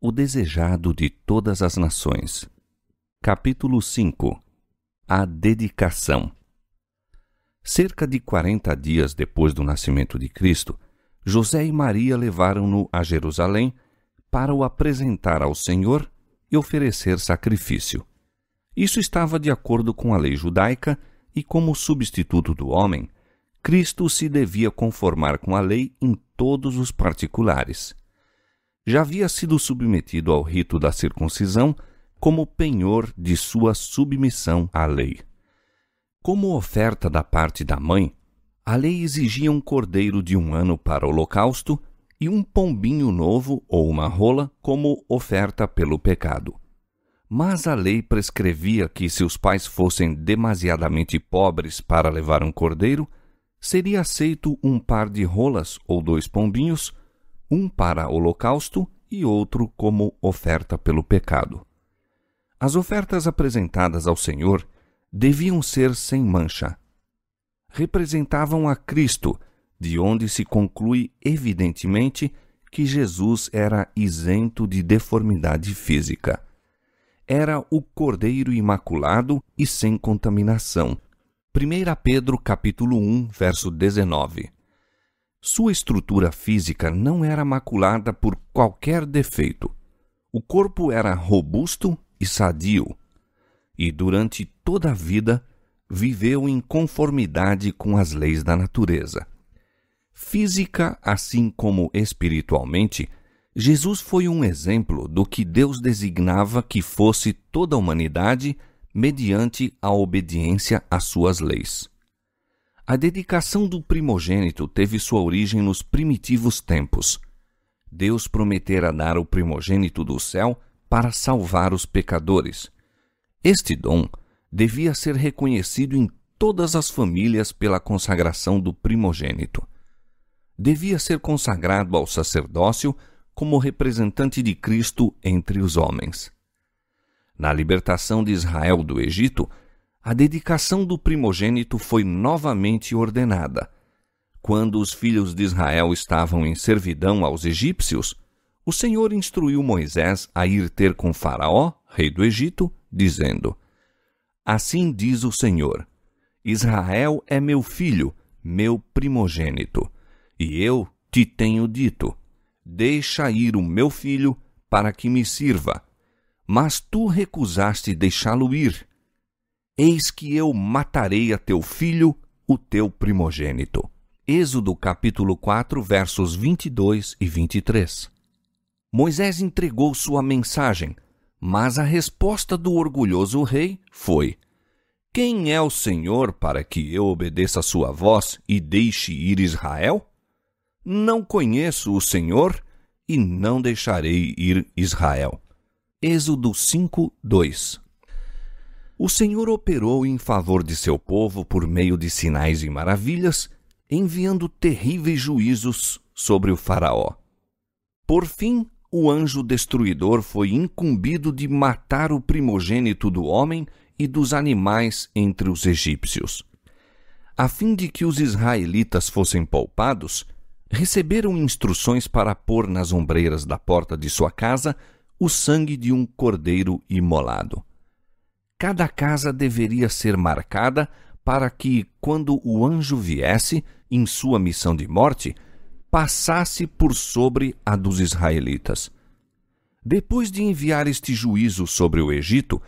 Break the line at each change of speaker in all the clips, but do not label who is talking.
O desejado de todas as nações. Capítulo 5. A dedicação. Cerca de 40 dias depois do nascimento de Cristo, José e Maria levaram-no a Jerusalém para o apresentar ao Senhor e oferecer sacrifício. Isso estava de acordo com a lei judaica e, como substituto do homem, Cristo se devia conformar com a lei em todos os particulares. Já havia sido submetido ao rito da circuncisão como penhor de sua submissão à lei. Como oferta da parte da mãe, a lei exigia um cordeiro de 1 ano para holocausto e um pombinho novo ou uma rola como oferta pelo pecado. Mas a lei prescrevia que, se os pais fossem demasiadamente pobres para levar um cordeiro, seria aceito um par de rolas ou 2 pombinhos, um para holocausto e outro como oferta pelo pecado. As ofertas apresentadas ao Senhor deviam ser sem mancha. Representavam a Cristo, de onde se conclui evidentemente que Jesus era isento de deformidade física. Era o Cordeiro Imaculado e sem contaminação. 1 Pedro capítulo 1, verso 19. Sua estrutura física não era maculada por qualquer defeito. O corpo era robusto e sadio, e durante toda a vida viveu em conformidade com as leis da natureza. Física, assim como espiritualmente, Jesus foi um exemplo do que Deus designava que fosse toda a humanidade mediante a obediência às suas leis. A dedicação do primogênito teve sua origem nos primitivos tempos. Deus prometera dar o primogênito do céu para salvar os pecadores. Este dom devia ser reconhecido em todas as famílias pela consagração do primogênito. Devia ser consagrado ao sacerdócio como representante de Cristo entre os homens. Na libertação de Israel do Egito, a dedicação do primogênito foi novamente ordenada. Quando os filhos de Israel estavam em servidão aos egípcios, o Senhor instruiu Moisés a ir ter com Faraó, rei do Egito, dizendo: Assim diz o Senhor: Israel é meu filho, meu primogênito, e eu te tenho dito: deixa ir o meu filho para que me sirva. Mas tu recusaste deixá-lo ir. Eis que eu matarei a teu filho, o teu primogênito. Êxodo capítulo 4, versos 22 e 23. Moisés entregou sua mensagem, mas a resposta do orgulhoso rei foi: Quem é o Senhor para que eu obedeça a sua voz e deixe ir Israel? Não conheço o Senhor e não deixarei ir Israel. Êxodo 5, 2. O Senhor operou em favor de seu povo por meio de sinais e maravilhas, enviando terríveis juízos sobre o Faraó. Por fim, o anjo destruidor foi incumbido de matar o primogênito do homem e dos animais entre os egípcios. A fim de que os israelitas fossem poupados, receberam instruções para pôr nas ombreiras da porta de sua casa o sangue de um cordeiro imolado. Cada casa deveria ser marcada para que, quando o anjo viesse, em sua missão de morte, passasse por sobre a dos israelitas. Depois de enviar este juízo sobre o Egito,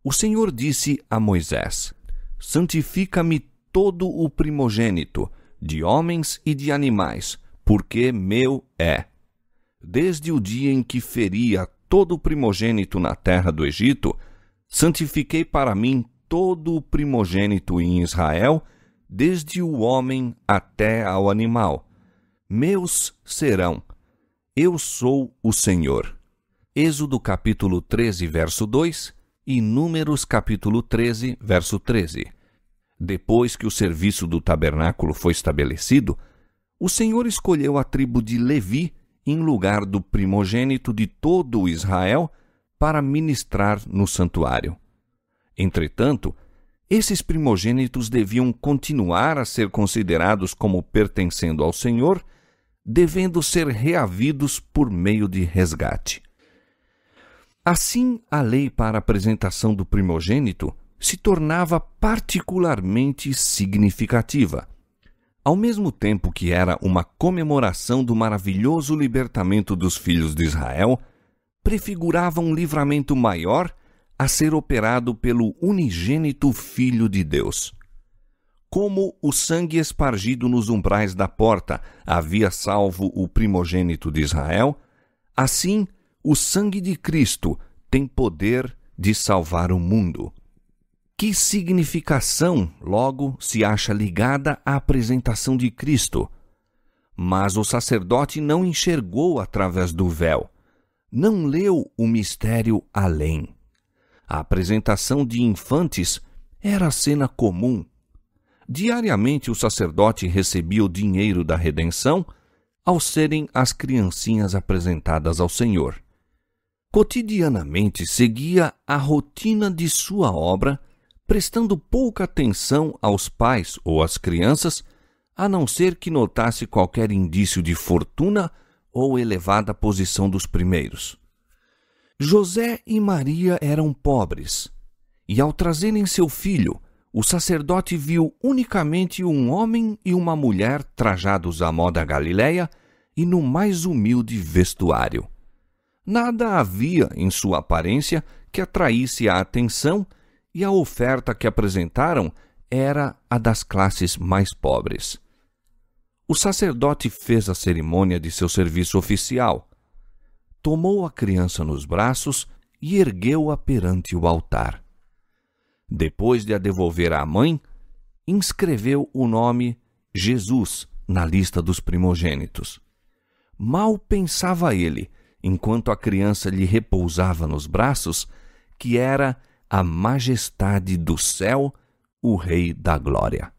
o Senhor disse a Moisés: Santifica-me todo o primogênito, de homens e de animais, porque meu é. Desde o dia em que feri a todo o primogênito na terra do Egito, santifiquei para mim todo o primogênito em Israel, desde o homem até ao animal. Meus serão. Eu sou o Senhor. Êxodo capítulo 13, verso 2 e Números capítulo 13, verso 13. Depois que o serviço do tabernáculo foi estabelecido, o Senhor escolheu a tribo de Levi em lugar do primogênito de todo o Israel para ministrar no santuário. Entretanto, esses primogênitos deviam continuar a ser considerados como pertencendo ao Senhor, devendo ser reavidos por meio de resgate. Assim, a lei para a apresentação do primogênito se tornava particularmente significativa. Ao mesmo tempo que era uma comemoração do maravilhoso libertamento dos filhos de Israel, prefigurava um livramento maior a ser operado pelo unigênito Filho de Deus. Como o sangue espargido nos umbrais da porta havia salvo o primogênito de Israel, assim o sangue de Cristo tem poder de salvar o mundo. Que significação, logo, se acha ligada à apresentação de Cristo? Mas o sacerdote não enxergou através do véu, não leu o mistério além. A apresentação de infantes era cena comum. Diariamente o sacerdote recebia o dinheiro da redenção ao serem as criancinhas apresentadas ao Senhor. Cotidianamente seguia a rotina de sua obra, prestando pouca atenção aos pais ou às crianças, a não ser que notasse qualquer indício de fortuna ou elevada posição dos primeiros. José e Maria eram pobres, e ao trazerem seu filho, o sacerdote viu unicamente um homem e uma mulher trajados à moda galileia e no mais humilde vestuário. Nada havia em sua aparência que atraísse a atenção, e a oferta que apresentaram era a das classes mais pobres. O sacerdote fez a cerimônia de seu serviço oficial. Tomou a criança nos braços e ergueu-a perante o altar. Depois de a devolver à mãe, inscreveu o nome Jesus na lista dos primogênitos. Mal pensava ele, enquanto a criança lhe repousava nos braços, que era a majestade do céu, o Rei da Glória.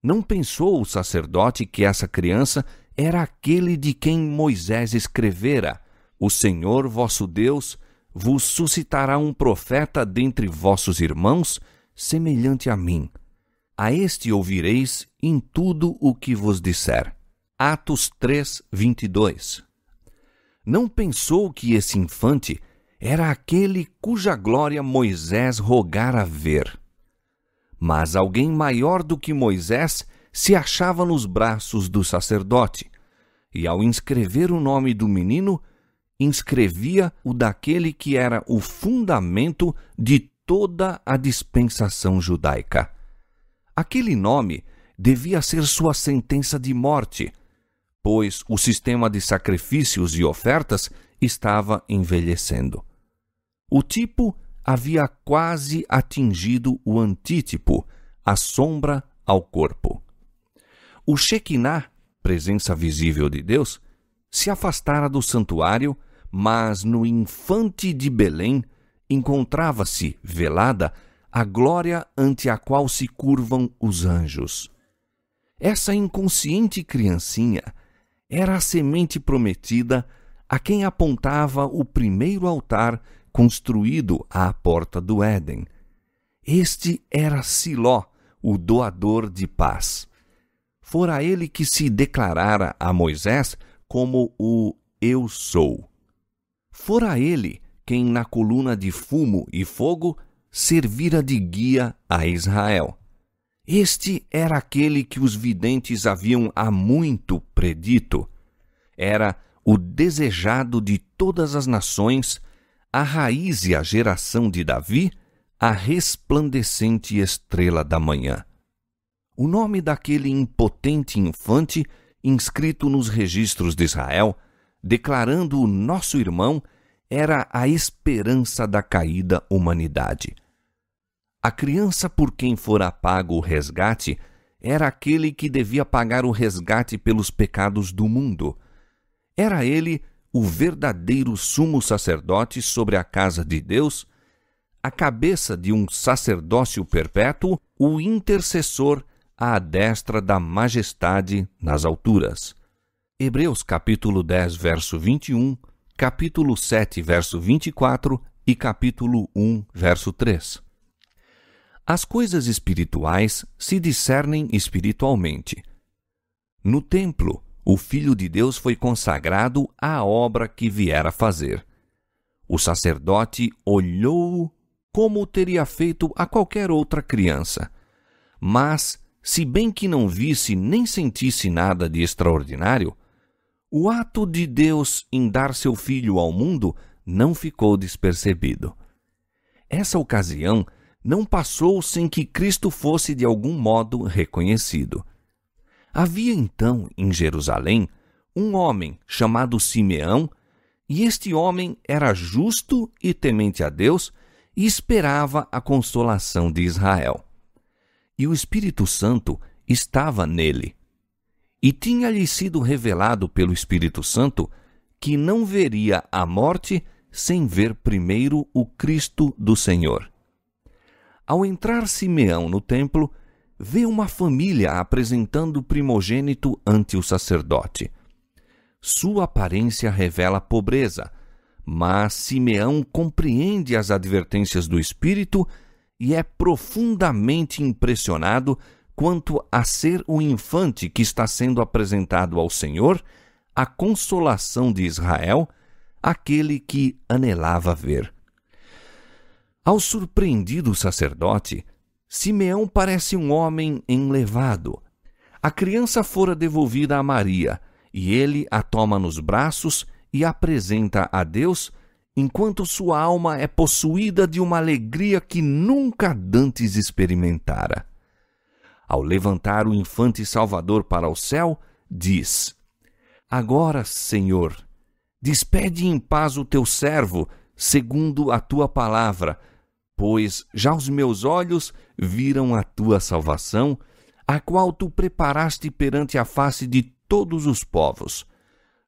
Não pensou o sacerdote que essa criança era aquele de quem Moisés escrevera: O Senhor vosso Deus vos suscitará um profeta dentre vossos irmãos, semelhante a mim. A este ouvireis em tudo o que vos disser. Atos 3, 22. Não pensou que esse infante era aquele cuja glória Moisés rogara ver. Mas alguém maior do que Moisés se achava nos braços do sacerdote, e ao inscrever o nome do menino, inscrevia o daquele que era o fundamento de toda a dispensação judaica. Aquele nome devia ser sua sentença de morte, pois o sistema de sacrifícios e ofertas estava envelhecendo. O tipo havia quase atingido o antítipo, a sombra ao corpo. O Shekinah, presença visível de Deus, se afastara do santuário, mas no infante de Belém encontrava-se, velada, a glória ante a qual se curvam os anjos. Essa inconsciente criancinha era a semente prometida a quem apontava o primeiro altar construído à porta do Éden. Este era Siló, o doador de paz. Fora ele que se declarara a Moisés como o Eu Sou. Fora ele quem na coluna de fumo e fogo servira de guia a Israel. Este era aquele que os videntes haviam há muito predito. Era o desejado de todas as nações, a raiz e a geração de Davi, a resplandecente estrela da manhã. O nome daquele impotente infante, inscrito nos registros de Israel, declarando o nosso irmão, era a esperança da caída humanidade. A criança por quem fora pago o resgate era aquele que devia pagar o resgate pelos pecados do mundo. Era ele o verdadeiro sumo sacerdote sobre a casa de Deus, a cabeça de um sacerdócio perpétuo, o intercessor à destra da majestade nas alturas. Hebreus capítulo 10, verso 21, capítulo 7, verso 24 e capítulo 1, verso 3. As coisas espirituais se discernem espiritualmente. No templo, o Filho de Deus foi consagrado à obra que viera fazer. O sacerdote olhou-o como teria feito a qualquer outra criança. Mas, se bem que não visse nem sentisse nada de extraordinário, o ato de Deus em dar seu filho ao mundo não ficou despercebido. Essa ocasião não passou sem que Cristo fosse de algum modo reconhecido. Havia então em Jerusalém um homem chamado Simeão, e este homem era justo e temente a Deus e esperava a consolação de Israel. E o Espírito Santo estava nele. E tinha-lhe sido revelado pelo Espírito Santo que não veria a morte sem ver primeiro o Cristo do Senhor. Ao entrar Simeão no templo, vê uma família apresentando o primogênito ante o sacerdote. Sua aparência revela pobreza, mas Simeão compreende as advertências do Espírito e é profundamente impressionado quanto a ser o infante que está sendo apresentado ao Senhor, a consolação de Israel, aquele que anelava ver. Ao surpreendido sacerdote, Simeão parece um homem enlevado. A criança fora devolvida a Maria, e ele a toma nos braços e apresenta a Deus, enquanto sua alma é possuída de uma alegria que nunca dantes experimentara. Ao levantar o infante Salvador para o céu, diz: Agora, Senhor, despede em paz o teu servo, segundo a tua palavra, pois já os meus olhos viram a tua salvação, a qual tu preparaste perante a face de todos os povos,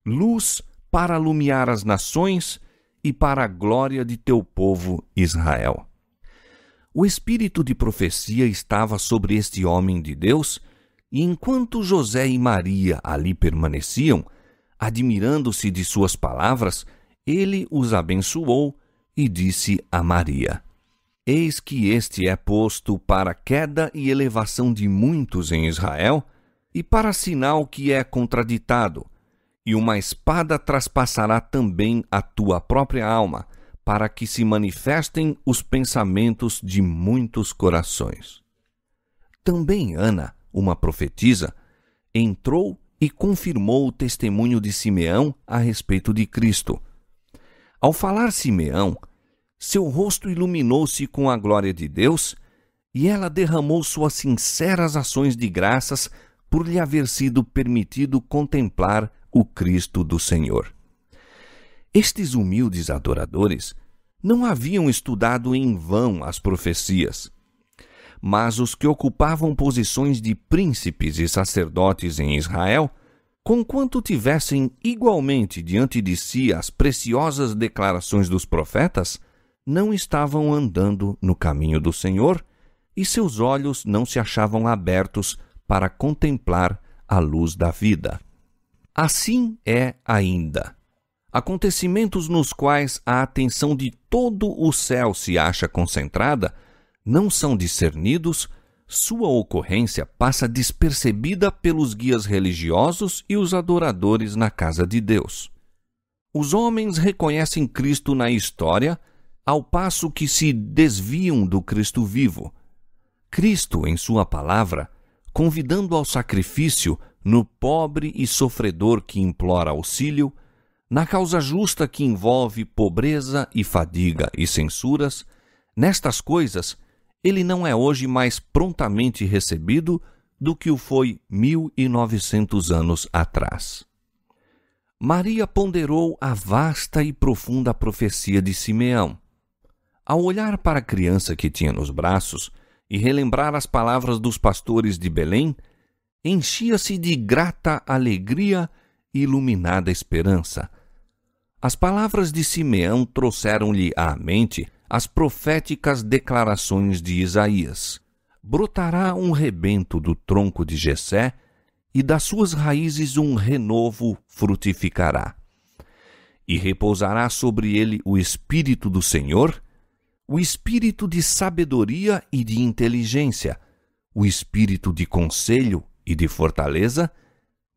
luz para alumiar as nações e para a glória de teu povo Israel. O espírito de profecia estava sobre este homem de Deus, e enquanto José e Maria ali permaneciam, admirando-se de suas palavras, ele os abençoou e disse a Maria: Eis que este é posto para queda e elevação de muitos em Israel, e para sinal que é contraditado, e uma espada traspassará também a tua própria alma, para que se manifestem os pensamentos de muitos corações. Também Ana, uma profetisa, entrou e confirmou o testemunho de Simeão a respeito de Cristo. Ao falar Simeão, seu rosto iluminou-se com a glória de Deus, e ela derramou suas sinceras ações de graças por lhe haver sido permitido contemplar o Cristo do Senhor. Estes humildes adoradores não haviam estudado em vão as profecias, mas os que ocupavam posições de príncipes e sacerdotes em Israel, conquanto tivessem igualmente diante de si as preciosas declarações dos profetas, não estavam andando no caminho do Senhor, e seus olhos não se achavam abertos para contemplar a luz da vida. Assim é ainda. Acontecimentos nos quais a atenção de todo o céu se acha concentrada não são discernidos, sua ocorrência passa despercebida pelos guias religiosos e os adoradores na casa de Deus. Os homens reconhecem Cristo na história, ao passo que se desviam do Cristo vivo. Cristo, em sua palavra, convidando ao sacrifício no pobre e sofredor que implora auxílio, na causa justa que envolve pobreza e fadiga e censuras, nestas coisas, ele não é hoje mais prontamente recebido do que o foi 1900 anos atrás. Maria ponderou a vasta e profunda profecia de Simeão. Ao olhar para a criança que tinha nos braços e relembrar as palavras dos pastores de Belém, enchia-se de grata alegria e iluminada esperança. As palavras de Simeão trouxeram-lhe à mente as proféticas declarações de Isaías. Brotará um rebento do tronco de Jessé, e das suas raízes um renovo frutificará. E repousará sobre ele o Espírito do Senhor, o Espírito de sabedoria e de inteligência, o Espírito de conselho e de fortaleza,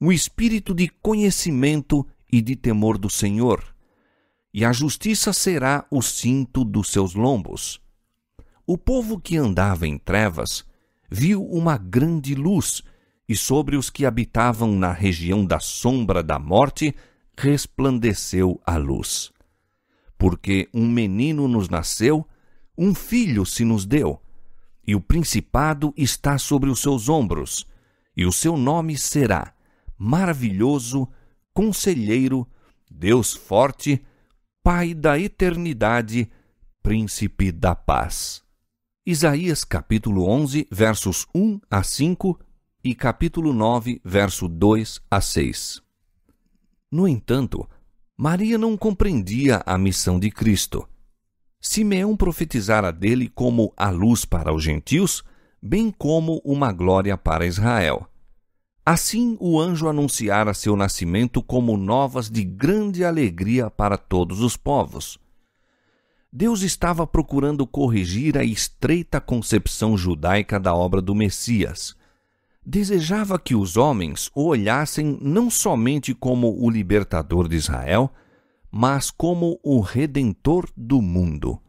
o Espírito de conhecimento e de temor do Senhor. e a justiça será o cinto dos seus lombos. O povo que andava em trevas viu uma grande luz, e sobre os que habitavam na região da sombra da morte resplandeceu a luz. Porque um menino nos nasceu, um filho se nos deu, e o principado está sobre os seus ombros, e o seu nome será Maravilhoso, Conselheiro, Deus Forte, Pai da Eternidade, Príncipe da Paz. Isaías capítulo 11, versos 1 a 5 e capítulo 9, verso 2 a 6. No entanto, Maria não compreendia a missão de Cristo. Simeão profetizara dele como a luz para os gentios, bem como uma glória para Israel. Assim o anjo anunciara seu nascimento como novas de grande alegria para todos os povos. Deus estava procurando corrigir a estreita concepção judaica da obra do Messias. Desejava que os homens o olhassem não somente como o libertador de Israel, mas como o redentor do mundo.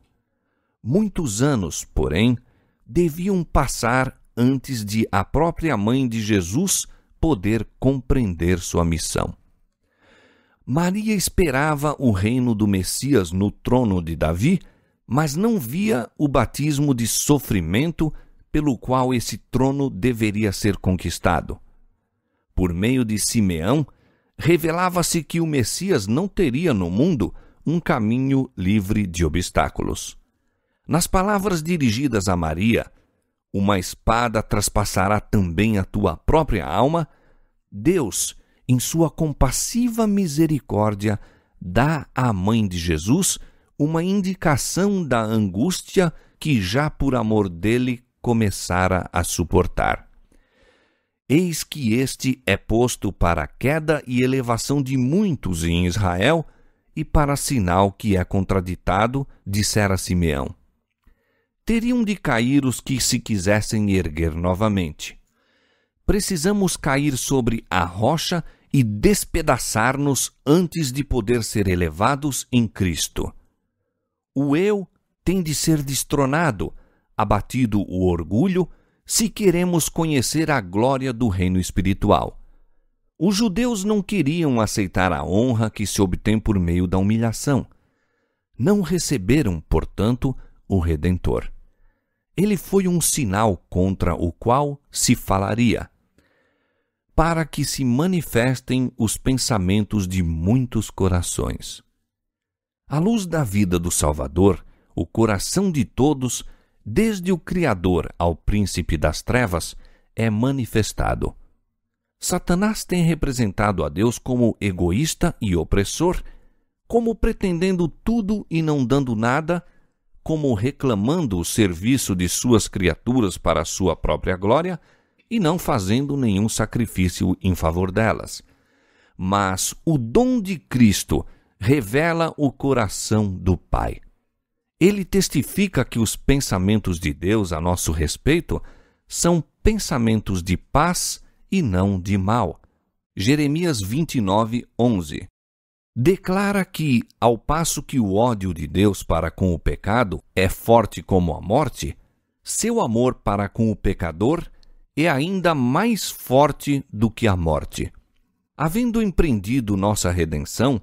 Muitos anos, porém, deviam passar antes de a própria mãe de Jesus poder compreender sua missão. Maria esperava o reino do Messias no trono de Davi, mas não via o batismo de sofrimento pelo qual esse trono deveria ser conquistado. Por meio de Simeão, revelava-se que o Messias não teria no mundo um caminho livre de obstáculos. Nas palavras dirigidas a Maria, uma espada traspassará também a tua própria alma, Deus, em sua compassiva misericórdia, dá à mãe de Jesus uma indicação da angústia que já por amor dele começara a suportar. Eis que este é posto para a queda e elevação de muitos em Israel e para sinal que é contraditado, dissera Simeão. Teriam de cair os que se quisessem erguer novamente. Precisamos cair sobre a rocha e despedaçar-nos antes de poder ser elevados em Cristo. O eu tem de ser destronado, abatido o orgulho, se queremos conhecer a glória do reino espiritual. Os judeus não queriam aceitar a honra que se obtém por meio da humilhação. Não receberam, portanto, o Redentor. Ele foi um sinal contra o qual se falaria, para que se manifestem os pensamentos de muitos corações. À luz da vida do Salvador, o coração de todos, desde o Criador ao príncipe das trevas, é manifestado. Satanás tem representado a Deus como egoísta e opressor, como pretendendo tudo e não dando nada, como reclamando o serviço de suas criaturas para a sua própria glória e não fazendo nenhum sacrifício em favor delas. Mas o dom de Cristo revela o coração do Pai. Ele testifica que os pensamentos de Deus a nosso respeito são pensamentos de paz e não de mal. Jeremias 29, 11. Declara que, ao passo que o ódio de Deus para com o pecado é forte como a morte, seu amor para com o pecador é ainda mais forte do que a morte. Havendo empreendido nossa redenção,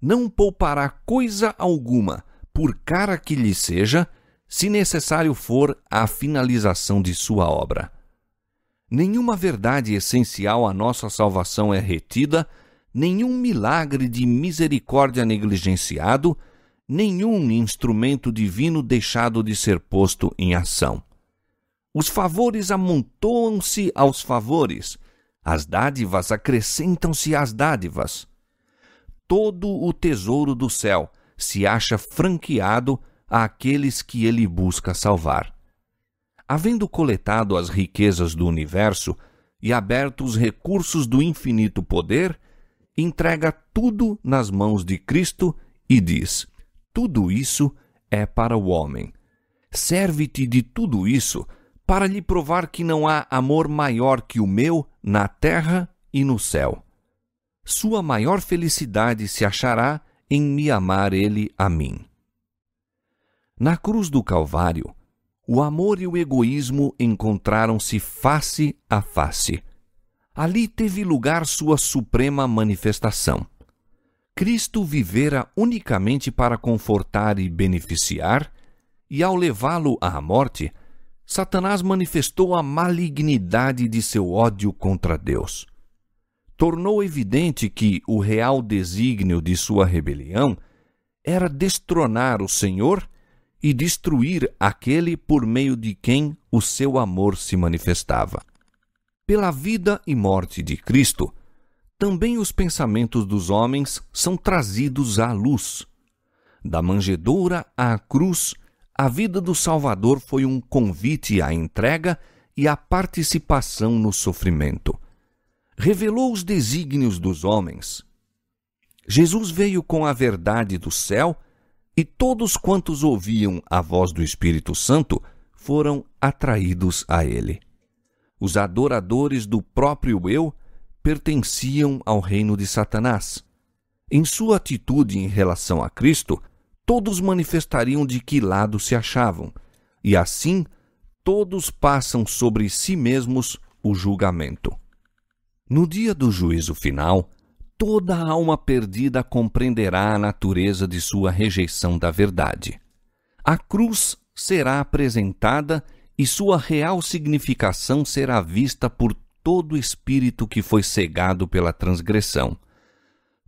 não poupará coisa alguma, por cara que lhe seja, se necessário for a finalização de sua obra. Nenhuma verdade essencial à nossa salvação é retida, nenhum milagre de misericórdia negligenciado, nenhum instrumento divino deixado de ser posto em ação. Os favores amontoam-se aos favores, as dádivas acrescentam-se às dádivas. Todo o tesouro do céu se acha franqueado àqueles que ele busca salvar. Havendo coletado as riquezas do universo e aberto os recursos do infinito poder, entrega tudo nas mãos de Cristo e diz: tudo isso é para o homem. Serve-te de tudo isso para lhe provar que não há amor maior que o meu na terra e no céu. Sua maior felicidade se achará em me amar ele a mim. Na cruz do Calvário, o amor e o egoísmo encontraram-se face a face. Ali teve lugar sua suprema manifestação. Cristo vivera unicamente para confortar e beneficiar, e ao levá-lo à morte, Satanás manifestou a malignidade de seu ódio contra Deus. Tornou evidente que o real desígnio de sua rebelião era destronar o Senhor e destruir aquele por meio de quem o seu amor se manifestava. Pela vida e morte de Cristo, também os pensamentos dos homens são trazidos à luz. Da manjedoura à cruz, a vida do Salvador foi um convite à entrega e à participação no sofrimento. Revelou os desígnios dos homens. Jesus veio com a verdade do céu e todos quantos ouviam a voz do Espírito Santo foram atraídos a ele. Os adoradores do próprio eu pertenciam ao reino de Satanás. Em sua atitude em relação a Cristo, todos manifestariam de que lado se achavam, e assim todos passam sobre si mesmos o julgamento. No dia do juízo final, toda alma perdida compreenderá a natureza de sua rejeição da verdade. A cruz será apresentada e sua real significação será vista por todo espírito que foi cegado pela transgressão.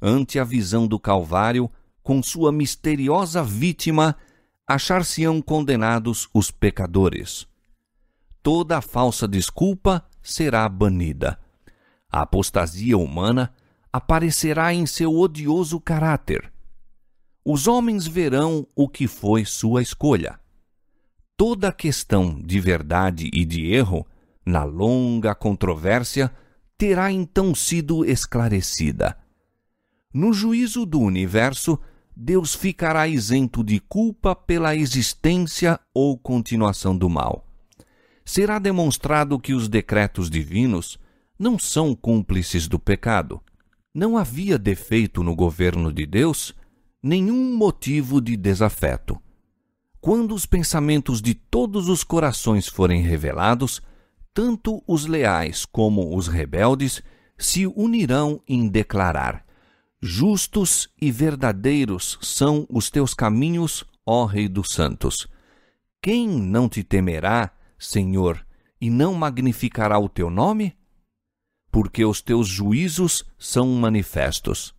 Ante a visão do Calvário, com sua misteriosa vítima, achar-se-ão condenados os pecadores. Toda a falsa desculpa será banida. A apostasia humana aparecerá em seu odioso caráter. Os homens verão o que foi sua escolha. Toda a questão de verdade e de erro, na longa controvérsia, terá então sido esclarecida. No juízo do universo, Deus ficará isento de culpa pela existência ou continuação do mal. Será demonstrado que os decretos divinos não são cúmplices do pecado. Não havia defeito no governo de Deus, nenhum motivo de desafeto. Quando os pensamentos de todos os corações forem revelados, tanto os leais como os rebeldes se unirão em declarar: justos e verdadeiros são os teus caminhos, ó Rei dos Santos. Quem não te temerá, Senhor, e não magnificará o teu nome? Porque os teus juízos são manifestos.